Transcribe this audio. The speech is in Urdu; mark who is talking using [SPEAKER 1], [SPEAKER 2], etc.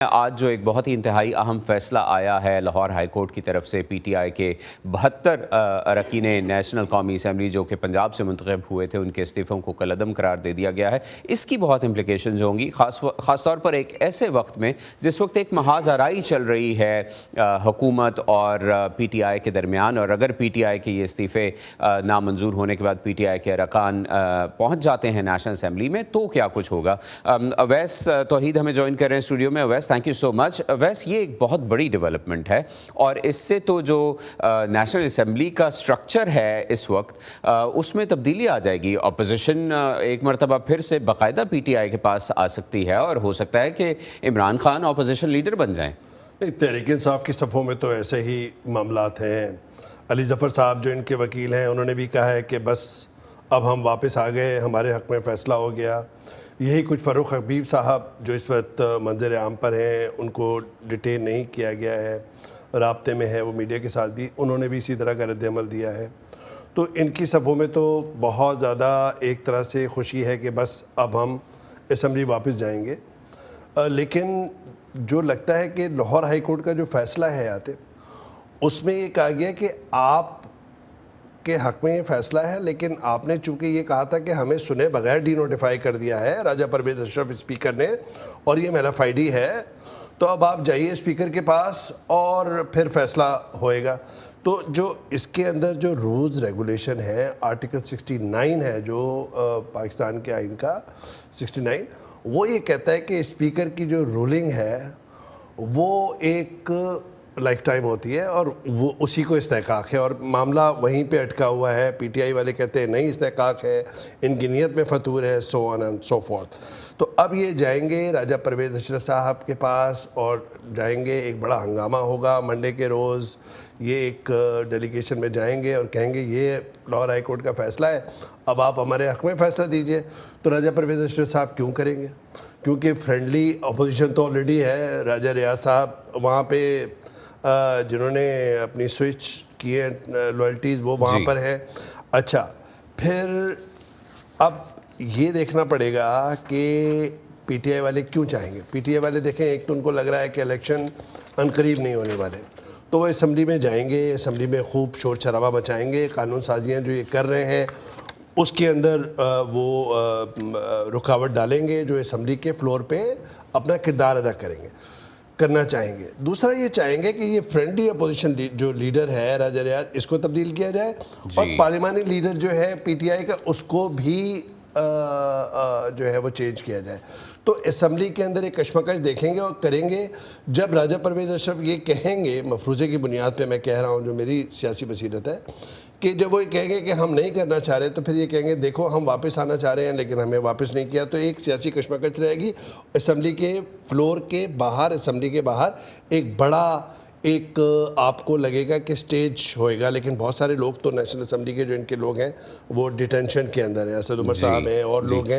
[SPEAKER 1] آج جو ایک بہت ہی انتہائی اہم فیصلہ آیا ہے لاہور ہائی کورٹ کی طرف سے، پی ٹی آئی کے 72 اراکین نیشنل قومی اسمبلی جو کہ پنجاب سے منتخب ہوئے تھے، ان کے استعفوں کو کالعدم قرار دے دیا گیا ہے۔ اس کی بہت امپلیکیشنز ہوں گی، خاص طور پر ایک ایسے وقت میں جس وقت ایک محاذ آرائی چل رہی ہے حکومت اور پی ٹی آئی کے درمیان، اور اگر پی ٹی آئی کے یہ استعفے نامنظور ہونے کے بعد پی ٹی آئی کے ارکان پہنچ جاتے ہیں نیشنل اسمبلی میں تو کیا کچھ ہوگا۔ اویس توحید ہمیں جوائن کر رہے ہیں اسٹوڈیو میں۔ اویس، تھینک یو سو مچ۔ ویس، یہ ایک بہت بڑی ڈیولپمنٹ ہے، اور اس سے تو جو نیشنل اسمبلی کا سٹرکچر ہے اس وقت، اس میں تبدیلی آ جائے گی۔ اپوزیشن ایک مرتبہ پھر سے باقاعدہ پی ٹی آئی کے پاس آ سکتی ہے، اور ہو سکتا ہے کہ عمران خان اپوزیشن لیڈر بن جائیں۔
[SPEAKER 2] تحریک انصاف کی صفوں میں تو ایسے ہی معاملات ہیں۔ علی ظفر صاحب جو ان کے وکیل ہیں، انہوں نے بھی کہا ہے کہ بس اب ہم واپس آ گئے، ہمارے حق میں فیصلہ ہو گیا۔ یہی کچھ فاروق حبیب صاحب جو اس وقت منظر عام پر ہیں، ان کو ڈیٹین نہیں کیا گیا ہے، رابطے میں ہے وہ میڈیا کے ساتھ بھی، انہوں نے بھی اسی طرح کا رد عمل دیا ہے۔ تو ان کی صفوں میں تو بہت زیادہ ایک طرح سے خوشی ہے کہ بس اب ہم اسمبلی واپس جائیں گے۔ لیکن جو لگتا ہے کہ لاہور ہائی کورٹ کا جو فیصلہ ہے عاطف، اس میں یہ کہا گیا کہ آپ کے حق میں یہ فیصلہ ہے، لیکن آپ نے چونکہ یہ کہا تھا کہ ہمیں سنے بغیر ڈی نوٹیفائی کر دیا ہے راجہ پرویز اشرف اسپیکر نے، اور یہ میلافائڈی ہے، تو اب آپ جائیے اسپیکر کے پاس اور پھر فیصلہ ہوئے گا۔ تو جو اس کے اندر جو رولز ریگولیشن ہے، آرٹیکل 69 ہے جو پاکستان کے آئین کا 69، وہ یہ کہتا ہے کہ اسپیکر کی جو رولنگ ہے وہ ایک لائف ٹائم ہوتی ہے، اور وہ اسی کو استحقاق ہے، اور معاملہ وہیں پہ اٹکا ہوا ہے۔ پی ٹی آئی والے کہتے ہیں نہیں استحقاق ہے، ان کی نیت میں فطور ہے، سو آن اینڈ سو فورتھ۔ تو اب یہ جائیں گے راجہ پرویز اشرف صاحب کے پاس، اور جائیں گے، ایک بڑا ہنگامہ ہوگا منڈے کے روز۔ یہ ایک ڈیلیگیشن میں جائیں گے اور کہیں گے یہ لاہور ہائی کورٹ کا فیصلہ ہے، اب آپ ہمارے حق میں فیصلہ دیجئے۔ تو راجہ پرویز اشرف صاحب کیوں کریں گے؟ کیونکہ فرینڈلی اپوزیشن تو آلریڈی ہے، راجہ ریاض صاحب وہاں پہ جنہوں نے اپنی سوئچ کی ہیں لائلٹیز، وہ وہاں پر ہیں۔ اچھا، پھر اب یہ دیکھنا پڑے گا کہ پی ٹی آئی والے کیوں چاہیں گے۔ پی ٹی آئی والے دیکھیں، ایک تو ان کو لگ رہا ہے کہ الیکشن عنقریب نہیں ہونے والے، تو وہ اسمبلی میں جائیں گے، اسمبلی میں خوب شور شرابہ مچائیں گے، قانون سازیاں جو یہ کر رہے ہیں اس کے اندر وہ رکاوٹ ڈالیں گے، جو اسمبلی کے فلور پہ اپنا کردار ادا کرنا چاہیں گے۔ دوسرا یہ چاہیں گے کہ یہ فرینڈلی اپوزیشن جو لیڈر ہے راجہ ریاض، اس کو تبدیل کیا جائے، اور پارلیمانی لیڈر جو ہے پی ٹی آئی کا، اس کو بھی جو ہے وہ چینج کیا جائے۔ تو اسمبلی کے اندر ایک کشمکش دیکھیں گے اور کریں گے۔ جب راجہ پرویز اشرف یہ کہیں گے، مفروضے کی بنیاد پہ میں کہہ رہا ہوں، جو میری سیاسی بصیرت ہے، کہ جب وہ کہیں گے کہ ہم نہیں کرنا چاہ رہے، تو پھر یہ کہیں گے دیکھو ہم واپس آنا چاہ رہے ہیں لیکن ہمیں واپس نہیں کیا، تو ایک سیاسی کشمکش رہے گی۔ اسمبلی کے فلور کے باہر، اسمبلی کے باہر ایک بڑا ایک آپ کو لگے گا کہ سٹیج ہوئے گا، لیکن بہت سارے لوگ تو نیشنل اسمبلی کے جو ان کے لوگ ہیں وہ ڈیٹینشن کے اندر ہیں، اسد عمر صاحب ہیں اور لوگ ہیں،